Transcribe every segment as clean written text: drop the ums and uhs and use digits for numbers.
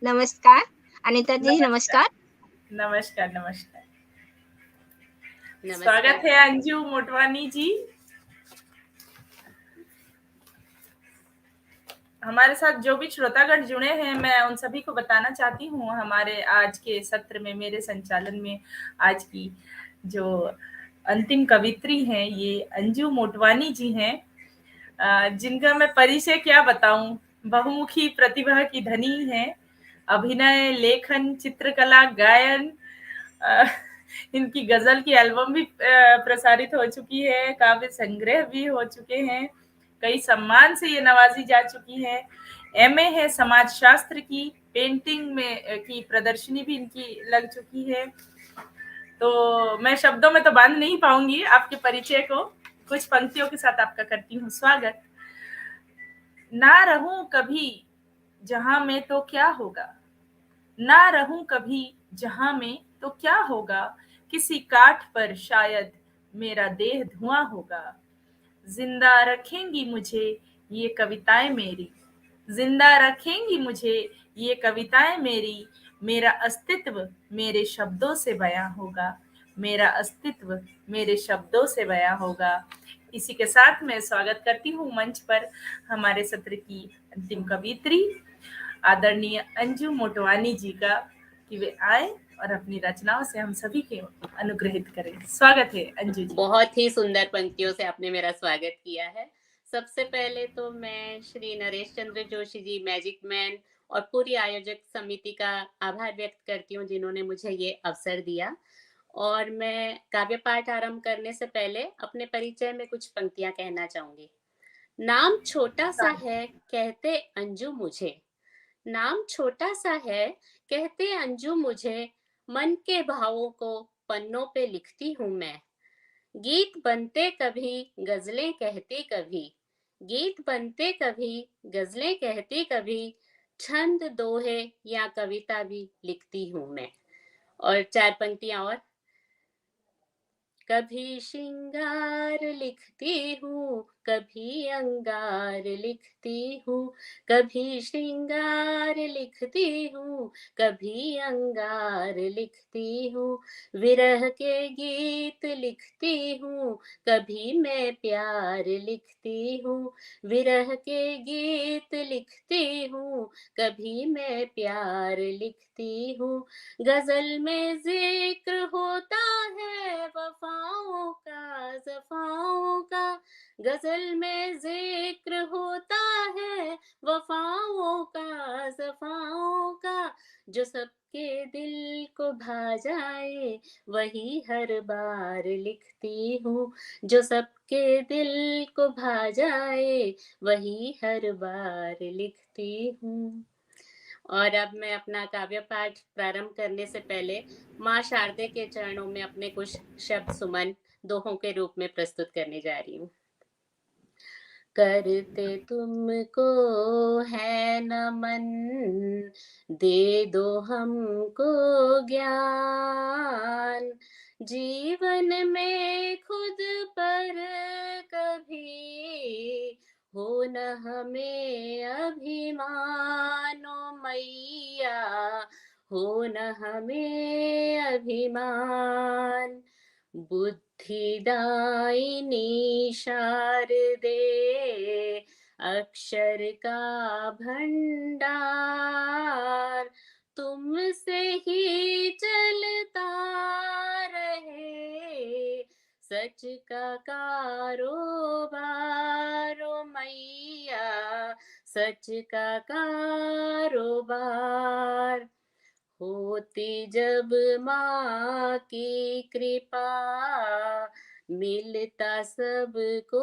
नमस्कार. अनिता जी नमस्कार, नमस्कार. नमस्कार, नमस्कार। स्वागत नमस्कार। है अंजू मोटवानी जी। हमारे साथ जो भी श्रोतागण जुड़े हैं, मैं उन सभी को बताना चाहती हूँ हमारे आज के सत्र में, मेरे संचालन में आज की जो अंतिम कवित्री हैं, ये अंजू मोटवानी जी हैं, जिनका मैं परिचय क्या बताऊं। बहुमुखी प्रतिभा की धनी हैं। अभिनय, लेखन, चित्रकला, गायन, अ, इनकी गजल की एल्बम भी प्रसारित हो चुकी है, काव्य संग्रह भी हो चुके हैं, कई सम्मान से ये नवाजी जा चुकी है। एमए है समाज शास्त्र की, पेंटिंग में की प्रदर्शनी भी इनकी लग चुकी है। तो मैं शब्दों में तो बांध नहीं पाऊंगी आपके परिचय को, कुछ पंक्तियों के साथ आपका करती हूँ स्वागत। ना रहूं कभी जहां में तो क्या होगा, ना रहूं कभी जहां में तो क्या होगा, किसी काठ पर शायद मेरा देह धुआं होगा। जिंदा रखेंगी मुझे ये कविताएं मेरी, जिंदा रखेंगी मुझे ये कविताएं मेरी। मेरा अस्तित्व मेरे शब्दों से बयां होगा, मेरा अस्तित्व मेरे शब्दों से बयां होगा। इसी के साथ मैं स्वागत करती हूँ मंच पर हमारे सत्र की अंतिम कवित्री आदरणीय अंजू मोटवानी जी का, कि वे आए और अपनी रचनाओं से हम सभी के अनुग्रहित करें। स्वागत है अंजू जी। बहुत ही सुंदर पंक्तियों से आपने मेरा स्वागत किया है। सबसे पहले तो मैं श्री नरेश चंद्र जोशी जी, मैजिक मैन और पूरी आयोजक समिति का आभार व्यक्त करती हूँ, जिन्होंने मुझे ये अवसर दिया। और मैं काव्य पाठ आरंभ करने से पहले अपने परिचय में कुछ पंक्तियां कहना चाहूंगी। नाम छोटा सा है कहते अंजू मुझे, नाम छोटा सा है कहते अंजू मुझे, मन के भावों को पन्नों पे लिखती हूँ मैं। गीत बनते कभी गजलें कहती कभी, गीत बनते कभी गजलें कहती कभी, छंद दोहे या कविता भी लिखती हूँ मैं। और चार पंक्तियां और। कभी श्रृंगार लिखती हूँ, कभी अंगार लिखती हूँ, कभी श्रृंगार लिखती हूँ, कभी अंगार लिखती हूँ। विरह के गीत लिखती हूँ, कभी मैं प्यार लिखती हूँ, विरह के गीत लिखती हूँ, कभी मैं प्यार लिखती हूँ। गजल में जिक्र होता है वफाओं का, जफाओं का, गजल में जिक्र होता है वफाओं का, जफाओं का। जो सबके दिल को भा जाए वही हर बार लिखती हूँ, जो सबके दिल को भा जाए वही हर बार लिखती हूँ। और अब मैं अपना काव्य पाठ प्रारंभ करने से पहले माँ शारदे के चरणों में अपने कुछ शब्द सुमन दोहों के रूप में प्रस्तुत करने जा रही हूँ। करते तुमको है नमन, दे दो हमको ज्ञान, जीवन में खुद पर कभी हो न हमें अभिमान। ओ मैया हो न हमें अभिमान, बुद्धिदायिनी शारदे अक्षर का भंडार, तुमसे ही चलता रहे सच का कारोबार। ओ मैया सच का कारोबार, होती जब माँ की कृपा मिलता सबको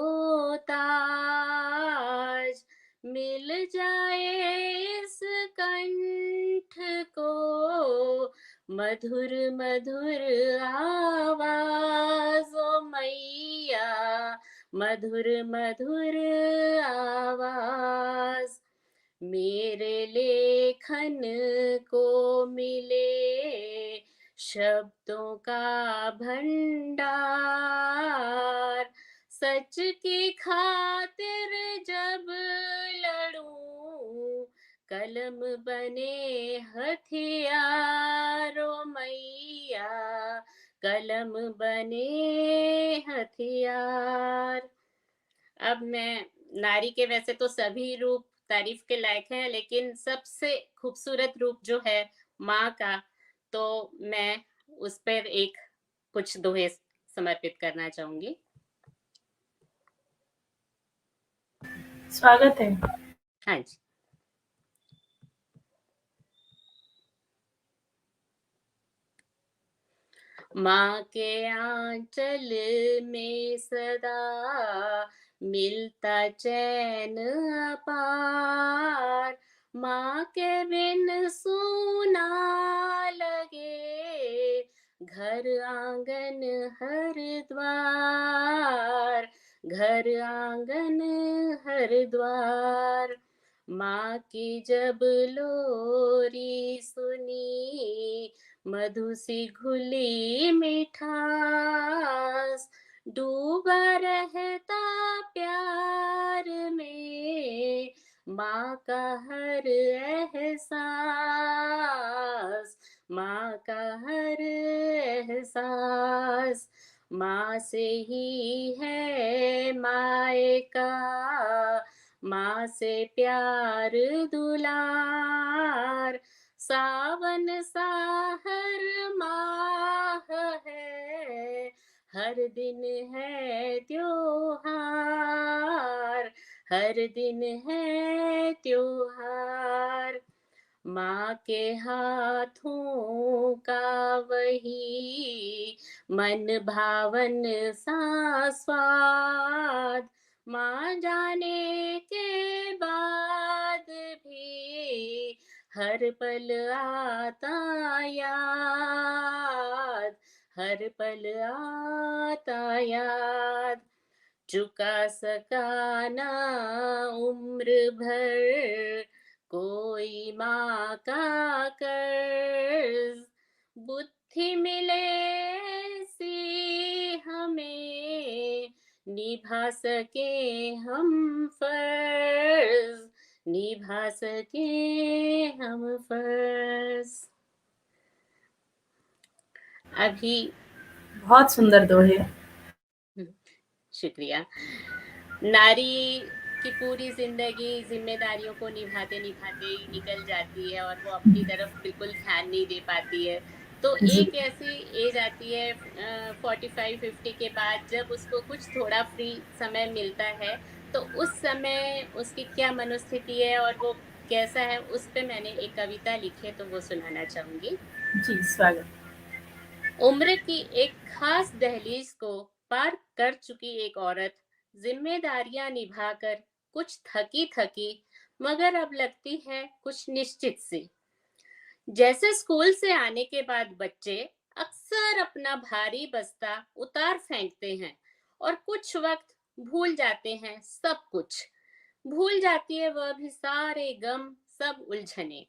ताज, मिल जाए इस कंठ को मधुर मधुर आवाज। ओ मैया मधुर मधुर आवाज, मेरे लेखन को मिले शब्दों का भंडार, सच की खातिर जब लड़ूं कलम बने हथियारो मैया, कलम बने हथियार। अब मैं नारी के वैसे तो सभी रूप तारीफ के लायक हैं, लेकिन सबसे खूबसूरत रूप जो है माँ का, तो मैं उस पर एक कुछ दोहे समर्पित करना चाहूंगी। स्वागत है। हाँ जी। माँ के आंचल में सदा मिलता चैन अपार, माँ के बिन सूना लगे घर आंगन हर द्वार, घर आंगन हर द्वार। माँ की जब लोरी सुनी मधु सी घुली मिठास, डूबा रहता प्यार में माँ का हर एहसास, माँ का हर एहसास। माँ से ही है माए का, माँ से प्यार दुलार, सावन सा हर माह है, हर दिन है त्योहार, हर दिन है त्योहार। माँ के हाथों का वही मन भावन सा स्वाद, माँ जाने के बाद भी हर पल आता याद, हर पल आता याद। चुका सका ना उम्र भर कोई माँ का कर्ज, बुद्धि मिले ऐसी हमें निभा सके हम फर्ज, निभा सके हम फर्ज। अभी बहुत सुंदर दोहे। शुक्रिया। नारी की पूरी जिंदगी जिम्मेदारियों को निभाते निभाते ही निकल जाती है और वो अपनी तरफ बिल्कुल ध्यान नहीं दे पाती है। तो जी एक ऐसी एज आती है 45-50 के बाद, जब उसको कुछ थोड़ा फ्री समय मिलता है, तो उस समय उसकी क्या मनोस्थिति है और वो कैसा है, उस पे मैंने एक कविता लिखी है, तो वो सुनाना चाहूंगी। जी स्वागत। उम्र की एक खास दहलीज को पार कर चुकी एक औरत जिम्मेदारियां निभाकर कुछ थकी थकी, मगर अब लगती है कुछ निश्चित सी। जैसे स्कूल से आने के बाद बच्चे अक्सर अपना भारी बस्ता उतार फेंकते हैं और कुछ वक्त भूल जाते हैं, सब कुछ भूल जाती है वह भी सारे गम, सब उलझने।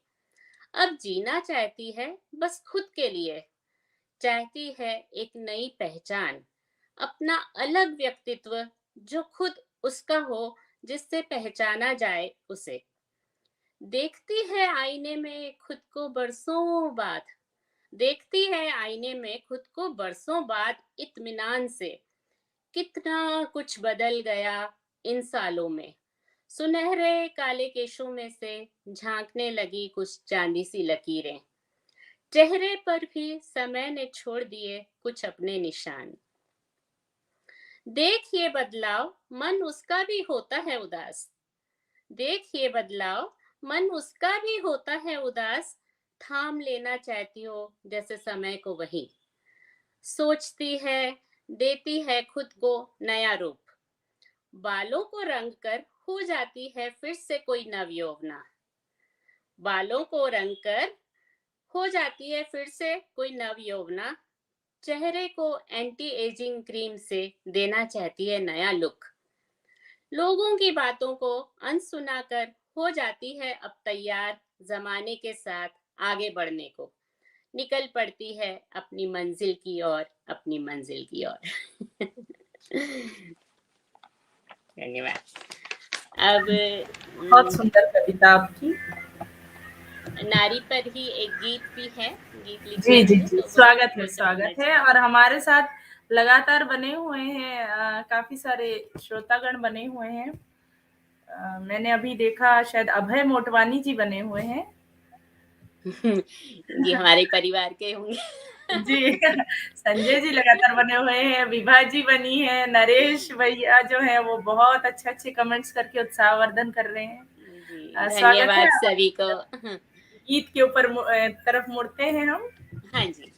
अब जीना चाहती है बस खुद के लिए, चाहती है एक नई पहचान, अपना अलग व्यक्तित्व जो खुद उसका हो, जिससे पहचाना जाए उसे। देखती है आईने में खुद को बरसों बाद, देखती है आईने में खुद को बरसों बाद इत्मीनान से। कितना कुछ बदल गया इन सालों में, सुनहरे काले केशों में से झांकने लगी कुछ चांदी सी लकीरें। चेहरे पर भी समय ने छोड़ दिए कुछ अपने निशान। देख ये बदलाव मन उसका भी होता है उदास, देख ये बदलाव मन उसका भी होता है उदास। थाम लेना चाहती हो जैसे समय को वही, सोचती है देती है खुद को नया रूप, बालों को रंग कर हो जाती है फिर से कोई नवयौवना, बालों को रंग कर हो जाती है फिर से कोई नवयौवना। चेहरे को एंटी एजिंग क्रीम से देना चाहती है नया लुक, लोगों की बातों को अनसुना कर हो जाती है अब तैयार जमाने के साथ आगे बढ़ने को। निकल पड़ती है अपनी मंजिल की ओर, अपनी मंजिल की ओर। धन्यवाद। अब बहुत सुंदर कविता आपकी। नारी पर ही एक गीत भी है, गीत लिखी जी जी हुई है, जी, तो स्वागत है, वो स्वागत सुनाना है। और हमारे साथ लगातार बने हुए हैं काफी सारे श्रोतागण बने हुए हैं। मैंने अभी देखा शायद अभय मोटवानी जी बने हुए हैं। ये हमारे परिवार के होंगे। जी संजय जी लगातार बने हुए हैं, विभा जी बनी है, नरेश भैया जो है वो बहुत अच्छे अच्छे कमेंट्स करके उत्साहवर्धन कर रहे हैं। जी, स्वागत है। धन्यवाद सभी को। गीत के ऊपर तरफ मुड़ते हैं हम। हाँ जी।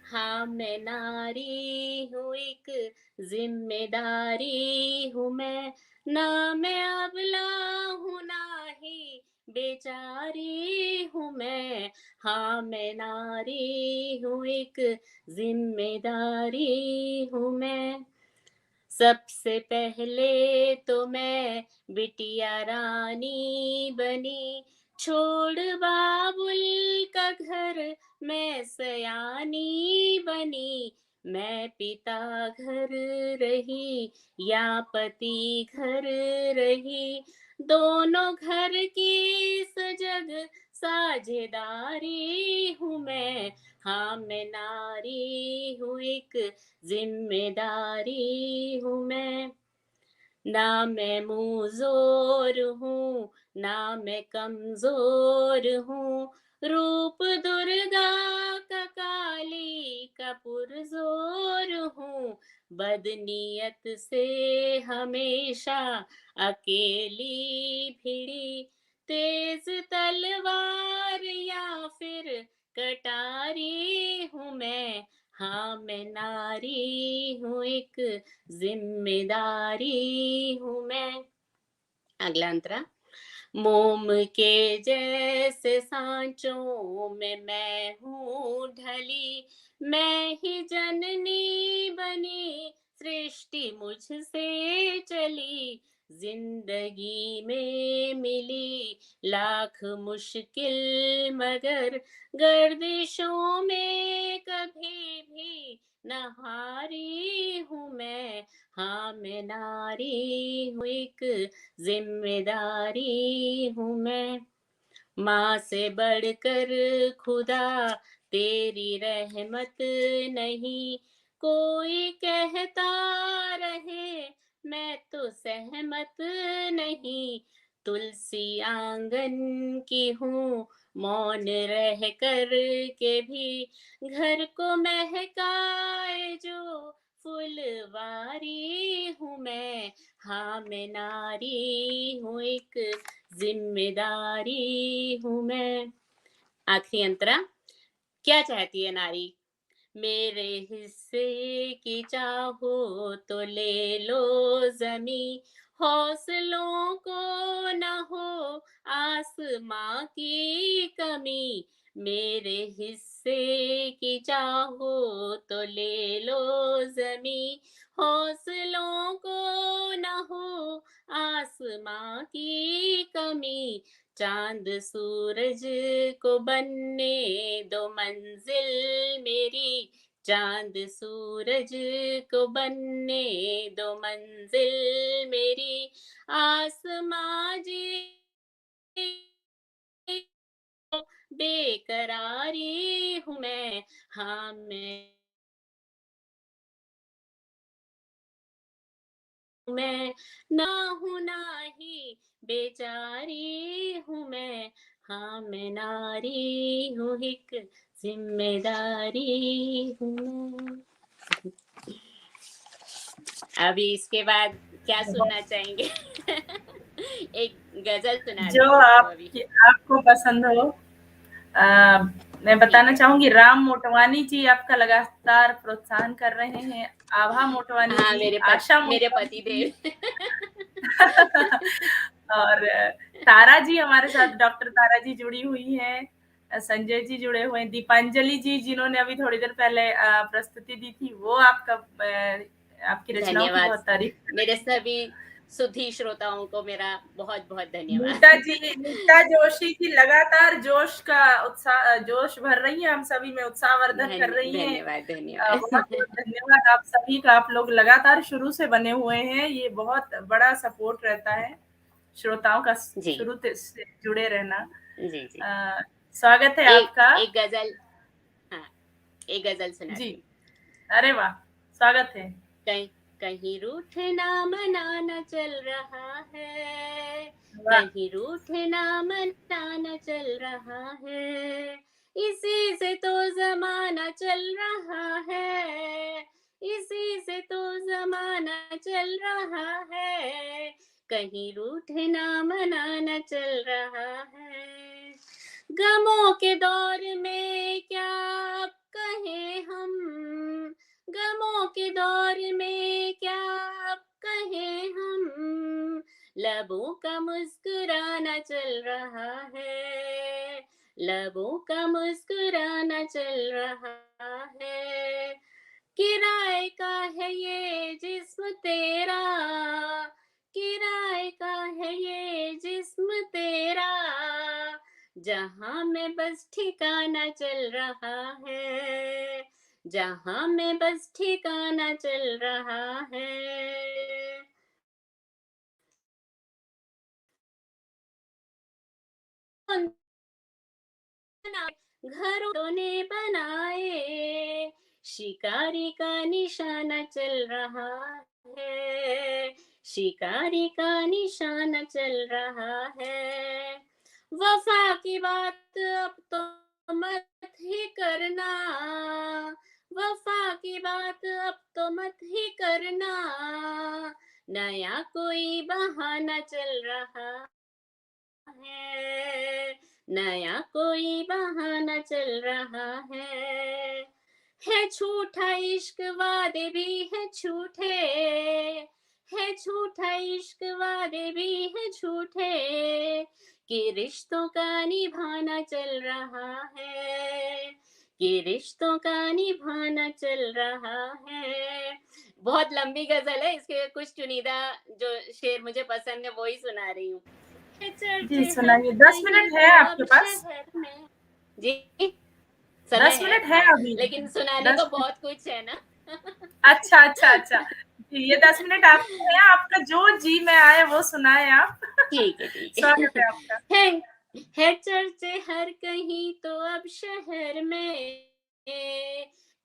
हाँ, मैं नारी हूँ, एक जिम्मेदारी हूँ मैं, ना मैं अबला हूँ ना ही बेचारी हूँ मैं। हाँ, मैं नारी हूँ, एक जिम्मेदारी हूँ मैं। सबसे पहले तो मैं बिटिया रानी बनी, छोड़ बाबुल का घर मैं सयानी बनी। मैं पिता घर रही या पति घर रही, दोनों घर की सजग साझेदारी हूँ मैं। हाँ, मैं नारी हूँ, एक जिम्मेदारी हूँ मैं। ना मैं मुँहज़ोर हूँ, ना मैं कमज़ोर हूँ, रूप दुर्गा का काली का पुरज़ोर हूँ। बदनीयत से हमेशा अकेली भिड़ी, तेज़ तलवार या फिर कटारी हूँ मैं। हाँ, मैं नारी हूँ, एक जिम्मेदारी हूँ मैं। अगला अंतरा। मोम के जैसे सांचों में मैं हूँ ढली, मैं ही जननी बनी, सृष्टि मुझसे चली। जिंदगी में मिली लाख मुश्किल, मगर गर्दिशों में कभी भी न हारी हूँ मैं। हाँ, मैं नारी हूँ, एक जिम्मेदारी हूँ मैं। माँ से बढ़कर खुदा तेरी रहमत नहीं, कोई कहता रहे मैं तो सहमत नहीं। तुलसी आंगन की हूँ, मौन रह कर के भी घर को महकाए जो फुलवारी हूँ मैं। हाँ, मैं नारी हूँ, एक जिम्मेदारी हूँ मैं। आखिरी अंतरा। क्या चाहती है नारी? मेरे हिस्से की चाहो तो ले लो ज़मीं, हौसलों को न हो आसमां की कमी। मेरे हिस्से की चाहो तो ले लो ज़मीं, हौसलों को न हो आसमां की कमी। चांद सूरज को बनने दो मंजिल मेरी, चांद सूरज को बनने दो मंजिल मेरी। आसमां जी बेकरारी हूँ मैं। हाँ, मैं ना हूँ ना ही बेचारी हूँ मैं। हाँ, मैं नारी हूँ, एक जिम्मेदारी हूँ मैं। अभी इसके बाद क्या सुनना चाहेंगे? एक गजल सुना जो देती हूँ अभी। आपको पसंद हो। मैं ठीक बताना है। चाहूंगी, राम मोटवानी जी आपका लगातार प्रोत्साहन कर रहे हैं, आभा मोटवानी हाँ, जी, आशा मेरे मोटवानी पति जी देव। और तारा जी हमारे साथ, डॉक्टर तारा जी जुड़ी हुई हैं, संजय जी जुड़े हुए हैं, दीपांजलि जी जिन्होंने अभी थोड़ी देर पहले प्रस्तुति दी थी, वो आपकी रचनाओं की धन्यवाद। बहुत तारीफ कर मेरे रहे हैं। सभी सुधी श्रोताओं को मेरा बहुत बहुत धन्यवाद। नीता जोशी जी लगातार जोश भर रही हैं, हम सभी में उत्साहवर्धन कर रही हैं। धन्यवाद बहुत धन्यवाद। बहुत धन्यवाद आप सभी का, आप लोग लगातार शुरू से बने हुए हैं, ये बहुत बड़ा सपोर्ट रहता है श्रोताओं का जी। शुरू से जुड़े रहना। जी जी। स्वागत है आपका। एक गजल, हाँ, एक गजल सुनाती जी, हूँ। अरे वाह, स्वागत है। कहीं कहीं रूठना मनाना चल रहा है, वाह, कहीं रूठना मनाना चल रहा है, इसी से तो जमाना चल रहा है, इसी से तो जमाना चल रहा है, कहीं रूठना मनाना चल रहा है। गमों के दौर में क्या अब कहें हम, गमों के दौर में क्या अब कहें हम, लबों का मुस्कुराना चल रहा है, लबों का मुस्कुराना चल रहा है। किराए का है ये जिस्म तेरा, किराए का है ये जिस्म तेरा, जहां में बस ठिकाना चल रहा है, जहां में बस ठिकाना चल रहा है। घरों ने बनाए, शिकारी का निशाना चल रहा है, शिकारी का निशाना चल रहा है। वफा की बात अब तो मत ही करना, वफा की बात अब तो मत ही करना, नया कोई बहाना चल रहा है, नया कोई बहाना चल रहा है झूठा इश्क वादे भी है झूठे, है झूठा इश्क वादे भी है झूठे, कि रिश्तों का निभाना चल रहा है, कि रिश्तों का निभाना चल रहा है। बहुत लंबी गजल है, इसके कुछ चुनिंदा जो शेर मुझे पसंद है वो ही सुना रही हूँ। जी चर्चे हर सुनाइए, 10 कहीं मिनट है तो आपके अब पास? शहर में। जी, समय 10 है, मिनट है हाँ, अभी? लेकिन सुनाने को 10 मिनट? बहुत कुछ है ना। अच्छा, अच्छा, अच्छा। जी, ये 10 मिनट आपके हैं, आपका जो जी में आए वो सुनाएँ आप। ठीक है, ठीक स्वागत है आपका। है। है चर्चे हर कहीं तो अब शहर में,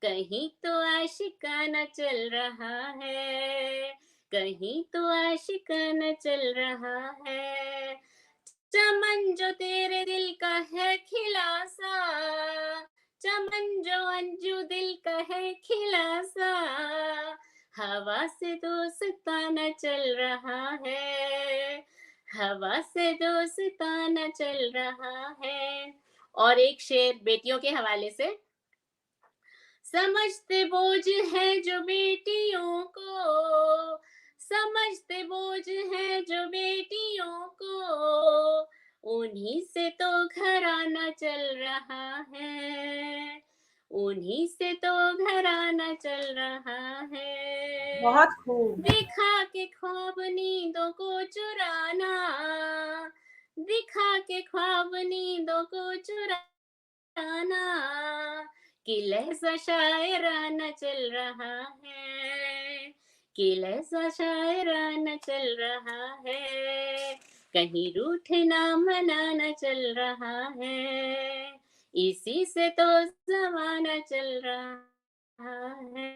कहीं तो आशिकाना चल रहा है, कहीं तो आशिकाना चल रहा है। चमन जो तेरे दिल का है खिला सा, चमन जो अंजू दिल का है खिला सा, हवा से दोस्ताना चल रहा है, हवा से दोस्ताना चल रहा है। और एक शेर बेटियों के हवाले से। समझते बोझ है जो बेटियों को, समझते बोझ है जो बेटियों को, उन्हीं से तो घराना चल रहा है, उन्हीं से तो घराना चल रहा है। बहुत खूब। दिखा के ख्वाब नींदों को चुराना, दिखा के ख्वाब नींदों को चुराना, कि लहज़ा शायराना चल रहा है, कि लहज़ा शायराना चल रहा है, कहीं रूठना मनाना चल रहा है, इसी से तो ज़माना चल रहा है,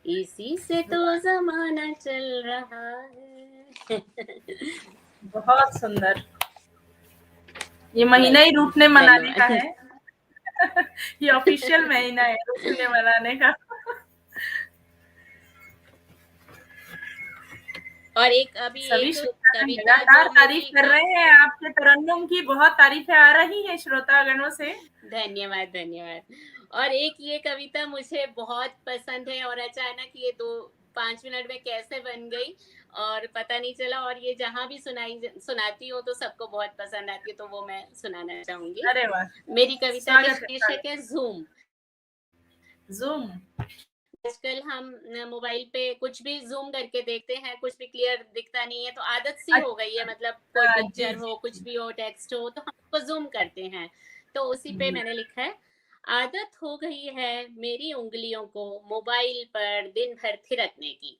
इसी से तो ज़माना चल रहा है। बहुत सुंदर। ये महीना ही रूठने मनाने का धन्यवाद। है। ये ऑफिशियल महीना है रूठने मनाने का। और एक अभी सभी एक श्रोतागण कविता लगातार जो तारीफ मेरी, कर हाँ, रहे हैं, आपके तरन्नुम की बहुत तारीफें आ रही हैं श्रोतागणों से। धन्यवाद, धन्यवाद। और एक ये कविता मुझे बहुत पसंद है और अचानक ये 2-5 मिनट में कैसे बन गई और पता नहीं चला, और ये जहाँ भी सुनाती हूँ तो सबको बहुत पसंद आती है, तो वो मैं सुनाना चाहूँगी। अरे वाह! मेरी कविता की स्वागत है, शीर्षक स्वागत। है ज़ूम। ज़ूम। आजकल हम मोबाइल पे कुछ भी ज़ूम करके देखते हैं, कुछ भी क्लियर दिखता नहीं है, तो आदत सी हो गई है, मतलब कोई अच्छा, जी, पिक्चर हो, जी, कुछ जी। भी हो, टेक्स्ट हो, तो हम उसको ज़ूम करते हैं। तो उसी पे जी, मैंने लिखा है, आदत हो गई है मेरी उँगलियों को मोबाइल पर दिन भर थिरकने की,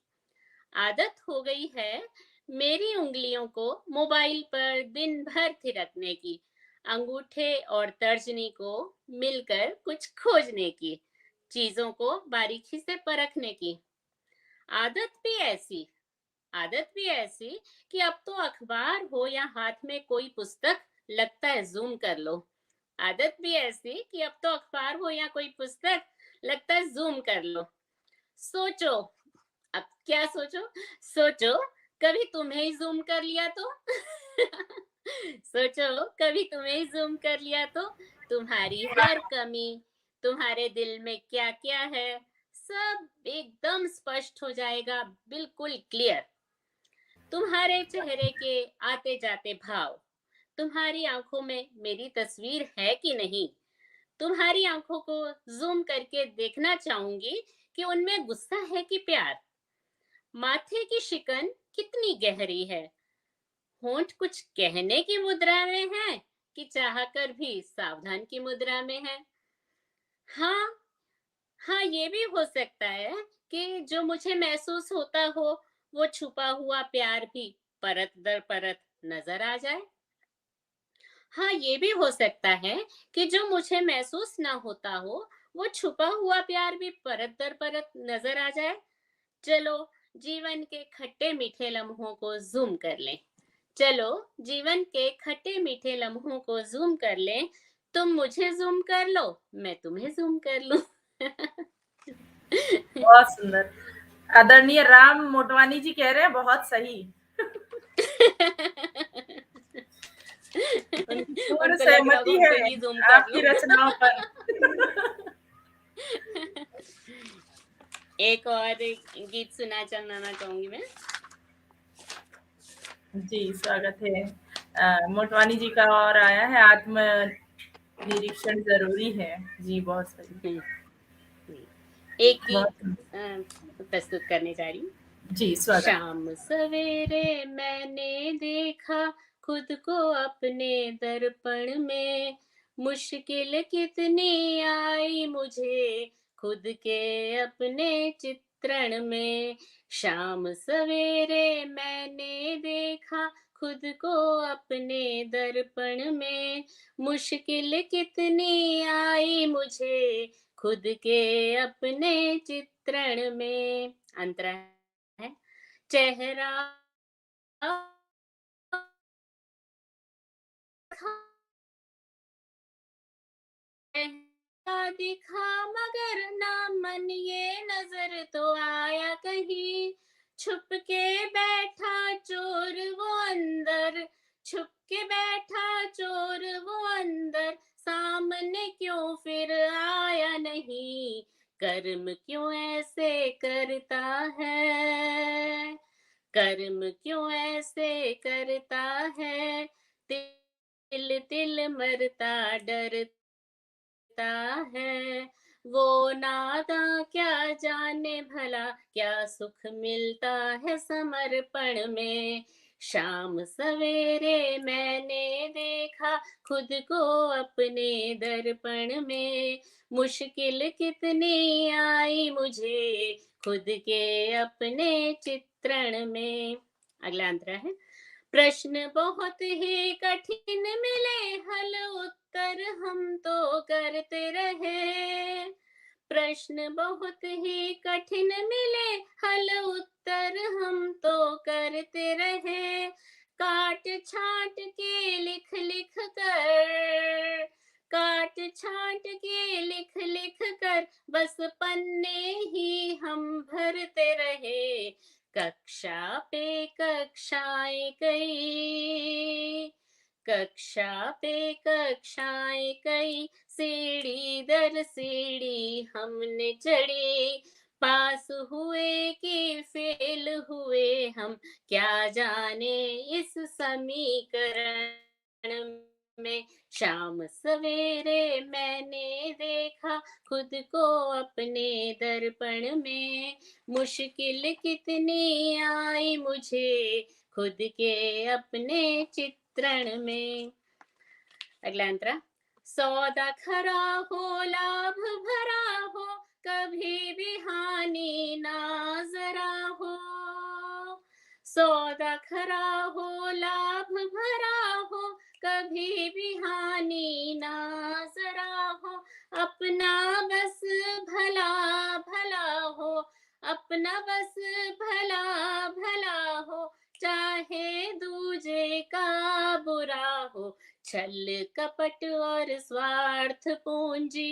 आदत हो गई है मेरी उंगलियों को मोबाइल पर दिन भर थिरकने की, अंगूठे और तर्जनी को मिलकर कुछ खोजने की, चीजों को बारीकी से परखने की। आदत भी ऐसी आदत भी ऐसी कि अब तो अखबार हो या हाथ में कोई पुस्तक, लगता है जूम कर लो। आदत भी ऐसी कि अब तो अखबार हो या कोई पुस्तक, लगता है जूम कर लो। सोचो, अब क्या सोचो? सोचो, कभी तुम्हें ही ज़ूम कर लिया तो? सोचो, कभी तुम्हें ही ज़ूम कर लिया तो? तुम्हारी हर कमी, तुम्हारे दिल में क्या-क्या है, सब एकदम स्पष्ट हो जाएगा, बिल्कुल क्लियर। तुम्हारे चेहरे के आते-जाते भाव, तुम्हारी आँखों में मेरी तस्वीर है कि नहीं? तुम्हारी आँखों को ज़ूम करके देखना चाहूँगी कि उनमें गुस्सा है कि प्यार? माथे की शिकन कितनी गहरी है? होंठ कुछ कहने की मुद्रा में है कि चाहकर भी सावधान की मुद्रा में है? हाँ, हाँ, ये भी हो सकता है कि जो मुझे महसूस होता हो, वो छुपा हुआ प्यार भी परत दर परत नजर आ जाए। हाँ, ये भी हो सकता है कि जो मुझे महसूस ना होता हो, वो छुपा हुआ प्यार भी परत दर परत नजर आ जाए। चलो, जीवन के खट्टे मीठे लम्हों को ज़ूम कर लें। चलो, जीवन के खट्टे मीठे लम्हों को ज़ूम कर लें। तुम मुझे ज़ूम कर लो, मैं तुम्हें ज़ूम कर लूँ। बहुत सुंदर। आदरणीय राम मोटवानी जी कह रहे हैं बहुत सही। उनकी पूर्ण उनको लग रहा होगा सहमति है उनको ही ज़ूम कर आपकी लूँ। रचनाओं पर। एक और गीत सुनाना चाहूंगी मैं। जी, स्वागत है। मोटवानी जी का और आया है, आत्म निरीक्षण ज़रूरी है। जी, बहुत सही। हुँ, हुँ। एक गीत बहुत प्रस्तुत करने जा रही हूँ। जी, स्वागत। शाम सवेरे मैंने देखा खुद को अपने दर्पण में, मुश्किल कितनी आई मुझे खुद के अपने चित्रण में। शाम सवेरे मैंने देखा खुद को अपने दर्पण में, मुश्किल कितनी आई मुझे खुद के अपने चित्रण में। अंतरा है, चेहरा दिखा मगर ना मन ये नजर तो आया कहीं, छुप के बैठा चोर वो अंदर, छुप के बैठा चोर वो अंदर, सामने क्यों फिर आया नहीं, कर्म क्यों ऐसे करता है, कर्म क्यों ऐसे करता है, तिल तिल मरता डरता है, वो नादा क्या जाने भला क्या सुख मिलता है समर्पण में। शाम सवेरे मैंने देखा खुद को अपने दर्पण में, मुश्किल कितनी आई मुझे खुद के अपने चित्रण में। अगला अंतरा है, प्रश्न बहुत ही कठिन मिले, हल उत्तर हम तो करते रहे। प्रश्न बहुत ही कठिन मिले, हल उत्तर हम तो करते रहे। काट छांट के लिख लिख कर, काट छांट के लिख लिख कर, बस पन्ने ही हम भरते रहे। कक्षा पे कक्षाएं कई, कक्षा पे कक्षाएं कई, सीढ़ी दर सीढ़ी हमने चढ़ी, पास हुए कि फेल हुए हम क्या जाने इस समीकरण में। शाम सवेरे मैंने देखा खुद को अपने दर्पण में, मुश्किल कितनी आई मुझे खुद के अपने चित्रण में। अगला अंतरा, सौदा खरा हो लाभ भरा हो, कभी भी हानि ना जरा हो, सौदा खरा हो लाभ भरा हो, कभी भी हानि ना जरा हो। अपना बस भला भला हो, अपना बस भला भला हो, चाहे दूजे का बुरा हो। छल कपट और स्वार्थ पूंजी,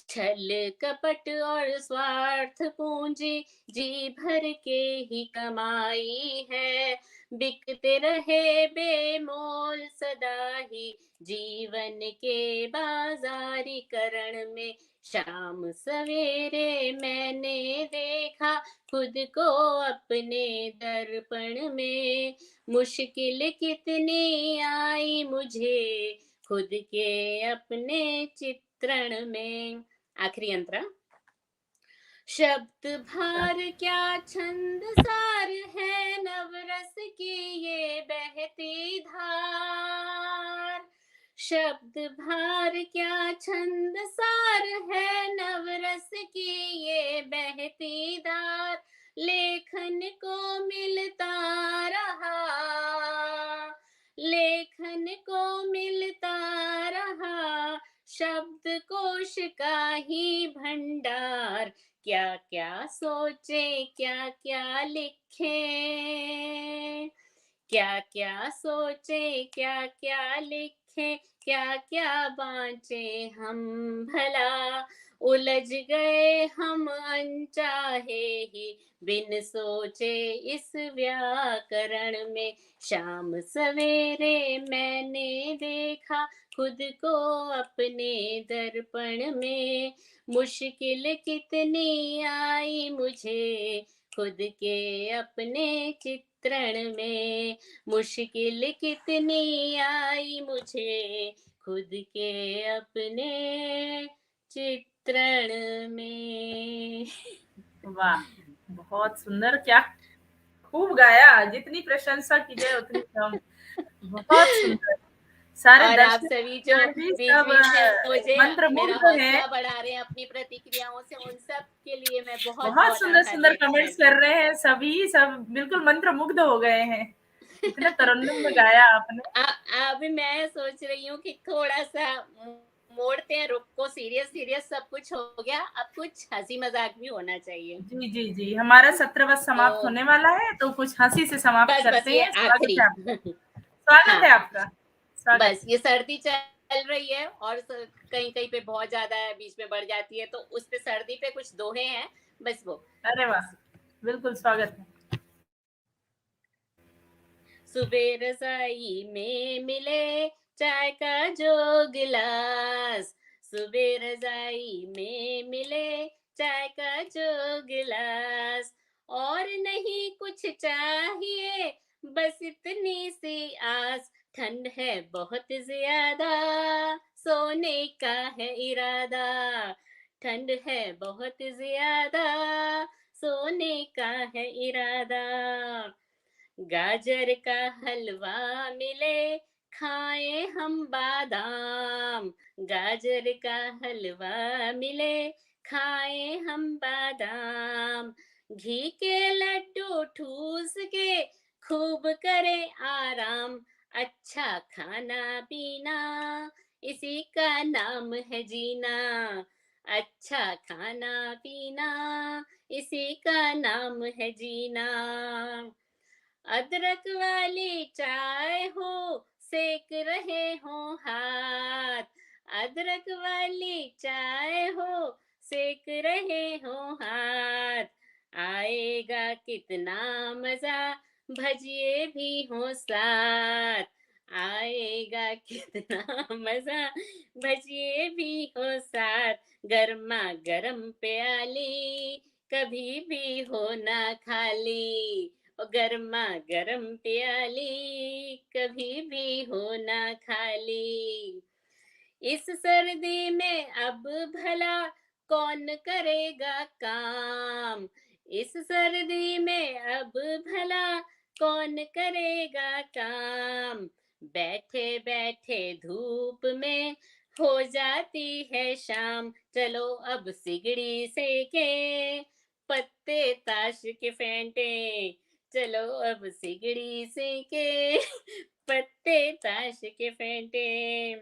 छल कपट और स्वार्थ पूंजी, जी भर के ही कमाई है। बिकते रहे बेमोल सदा ही, जीवन के बाजारीकरण में। शाम सवेरे मैंने देखा खुद को अपने दर्पण में। मुश्किल कितनी आई मुझे खुद के अपने चित्रण में। आखिरी अंतरा। शब्द भार क्या छंद सार है, नवरस की ये बहती धार। शब्द भार क्या छंद सार है, नवरस की ये बहती धार। लेखन को मिलता रहा, लेखन को मिलता रहा, शब्द कोश का ही भंडार। क्या क्या सोचे क्या क्या लिखे, क्या क्या सोचे क्या क्या लिखे, क्या क्या बाँचे हम भला। उलझ गए हम अनचाहे ही, बिन सोचे इस व्याकरण में। शाम सवेरे मैंने देखा खुद को अपने दर्पण में। मुश्किल कितनी आई मुझे खुद के अपने चित्रण में। मुश्किल कितनी आई मुझे खुद के अपने चित्रण में। वाह, बहुत सुंदर, क्या खूब गाया, जितनी प्रशंसा की जाए उतनी कम। बहुत सुंदर। सारे और आप दर्शक सभी जो भी बीच सब बीच में मुझे मेरा मंत्रमुग्ध हैं। हौसला बढ़ा रहे हैं अपनी प्रतिक्रियाओं से, उन सब के लिए मैं बहुत बहुत बहुत सुंदर आभार सुंदर व्यक्त कमेंट्स करती कर हूँ। रहे हैं सभी, सब बिल्कुल मंत्रमुग्ध हो गए हैं। इतने तरन्नुम में गाया आपने। अभी मैं सोच रही हूँ कि थोड़ा सा मोड़ते हैं रुख को, सीरियस सीरियस सब कुछ हो गया, अब कुछ हंसी मजाक भी होना चाहिए। जी जी जी, हमारा सत्र बस समाप्त तो होने वाला है, तो कुछ हंसी से समाप्त बस करते ये हैं। स्वागत आखिरी है आपका, स्वागत है हाँ, आपका, स्वागत बस है। ये सर्दी चल रही है और कहीं कहीं पे बहुत ज्यादा है, बीच में बढ़ जाती है, तो उस पे सर्दी पे कुछ दोहे हैं, बस वो। अरे वाह, बिल्कुल स्वागत है। सुबह रजाई में मिले चाय का जो गिलास, सुबह रजाई में मिले चाय का जो गिलास, और नहीं कुछ चाहिए बस इतनी सी आस। ठंड है बहुत ज्यादा सोने का है इरादा, ठंड है बहुत ज्यादा सोने का है इरादा। गाजर का हलवा मिले खाए हम बादाम, गाजर का हलवा मिले खाए हम बादाम। घी के लड्डू ठूस के खूब करे आराम। अच्छा खाना पीना इसी का नाम है जीना, अच्छा खाना पीना इसी का नाम है जीना। अदरक वाली चाय हो सेक रहे हो हाथ, अदरक वाली चाय हो सेक रहे हो हाथ। आएगा कितना मजा भजिए भी हो साथ, आएगा कितना मजा भजिए भी हो साथ। गर्मा गर्म प्याली कभी भी हो ना खाली, गर्मा गर्म प्याली कभी भी हो ना खाली। इस सर्दी में अब भला कौन करेगा काम, इस सर्दी में अब भला कौन करेगा काम। बैठे बैठे धूप में हो जाती है शाम, चलो अब सिगड़ी सेके पत्ते ताश के फेंटे, चलो अब सिगड़ी से के पत्ते ताश के फेंटे,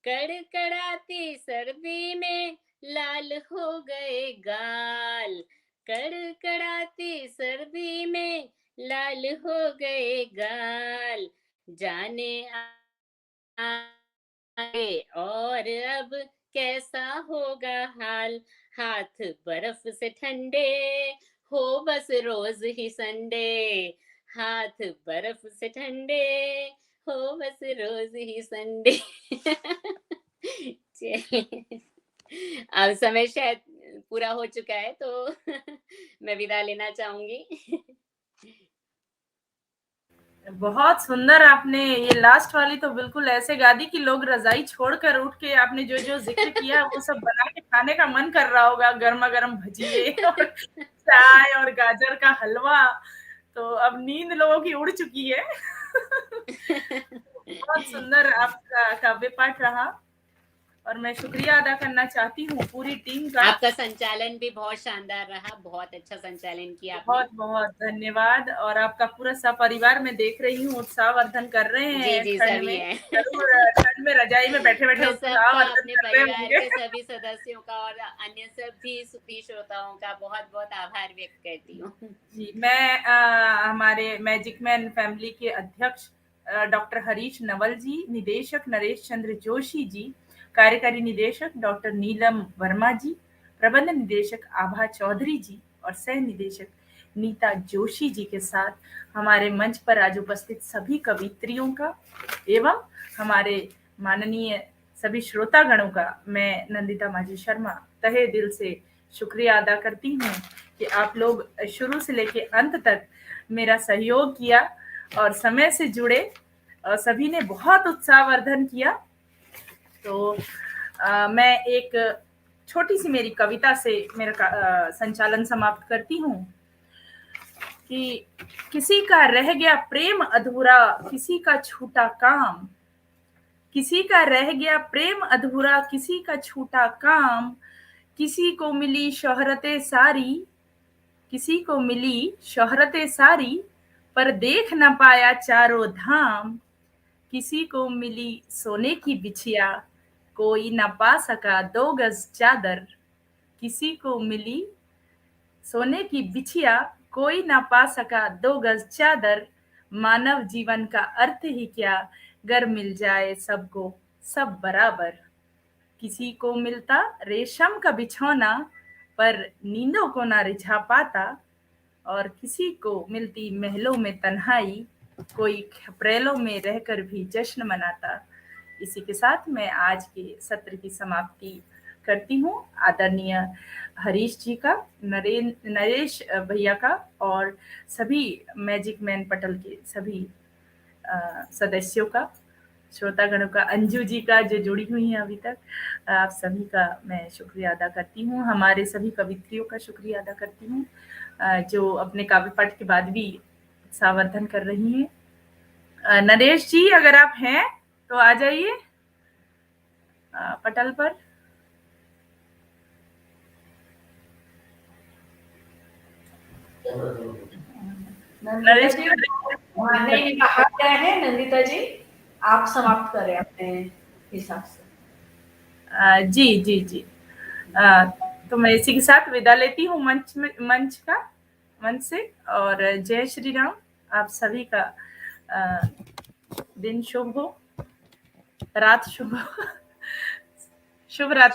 कड़कड़ाती सर्दी में लाल हो गए गाल, कड़कड़ाती सर्दी में लाल हो गए गाल, जाने आगे और अब कैसा होगा हाल, हाथ बर्फ से ठंडे हो बस रोज ही संडे, हाथ बर्फ से ठंडे हो बस रोज ही संडे। चलिए, अब समय शायद पूरा हो चुका है तो मैं विदा लेना चाहूंगी। बहुत सुंदर आपने ये लास्ट वाली तो बिल्कुल ऐसे गा दी कि लोग रजाई छोड़कर उठ के आपने जो जो जिक्र किया वो सब बना के खाने का मन कर रहा होगा, गर्मा गर्म भजिए और चाय और गाजर का हलवा। तो अब नींद लोगों की उड़ चुकी है। बहुत सुंदर आपका काव्य पाठ रहा और मैं शुक्रिया अदा करना चाहती हूँ पूरी टीम का। आपका संचालन भी बहुत शानदार रहा, बहुत अच्छा संचालन किया आपने। बहुत बहुत धन्यवाद। और आपका पूरा सपरिवार मैं देख रही हूँ उत्साहवर्धन कर रहे हैं। जी, ठंड सभी में हैं। जरूर ठंड में रजाई में बैठे बैठे मैं सबका, उत्साहवर्धन अपने कर रहे परिवार होंगे। के सभी सदस्यों का और अन्य सभी सुधी श्रोताओं का बहुत बहुत आभार व्यक्त करती हूँ। जी, मैं हमारे मैजिक मैन फैमिली के अध्यक्ष डॉक्टर हरीश नवल जी, निदेशक नरेश चंद्र जोशी जी, कार्यकारी निदेशक डॉक्टर नीलम वर्मा जी, प्रबंध निदेशक आभा चौधरी जी और सह निदेशक नीता जोशी जी के साथ हमारे मंच पर आज उपस्थित सभी कवित्रियों का एवं हमारे माननीय सभी श्रोतागणों का मैं नंदिता माझी शर्मा तहे दिल से शुक्रिया अदा करती हूँ कि आप लोग शुरू से लेके अंत तक मेरा सहयोग किया और समय से जुड़े और सभी ने बहुत उत्साहवर्धन किया। तो मैं एक छोटी सी मेरी कविता से मेरा संचालन समाप्त करती हूँ कि किसी का रह गया प्रेम अधूरा, किसी का छूटा काम, किसी का रह गया प्रेम अधूरा, किसी का छूटा काम, किसी को मिली शोहरतें सारी, किसी को मिली शोहरतें सारी, पर देख न पाया चारों धाम, किसी को मिली सोने की बिछिया, कोई न पा सका 2 गज चादर, किसी को मिली सोने की बिछिया, कोई न पा सका 2 गज चादर, मानव जीवन का अर्थ ही क्या, गर मिल जाए सबको सब बराबर, किसी को मिलता रेशम का बिछौना, पर नींदों को ना रिझा पाता, और किसी को मिलती महलों में तन्हाई, कोई खपरेलों में रहकर भी जश्न मनाता। इसी के साथ मैं आज के सत्र की समाप्ति करती हूँ। आदरणीय हरीश जी का, नरेश भैया का और सभी मैजिक मैन पटल के सभी सदस्यों का, श्रोतागणों का, अंजू जी का जो जुड़ी हुई हैं अभी तक, आप सभी का मैं शुक्रिया अदा करती हूँ। हमारे सभी कवित्रियों का शुक्रिया अदा करती हूँ जो अपने काव्य पाठ के बाद भी उत्साहवर्धन कर रही हैं। नरेश जी अगर आप हैं तो आ जाइए पटल पर। नरेश जी नहीं कहा गया है, नंदिता जी आप समाप्त करें अपने हिसाब से। जी जी जी तो मैं इसी के साथ विदा लेती हूँ मंच से। और जय श्री राम। आप सभी का दिन शुभ हो, रात शुभ हो। शुभ रात्रि।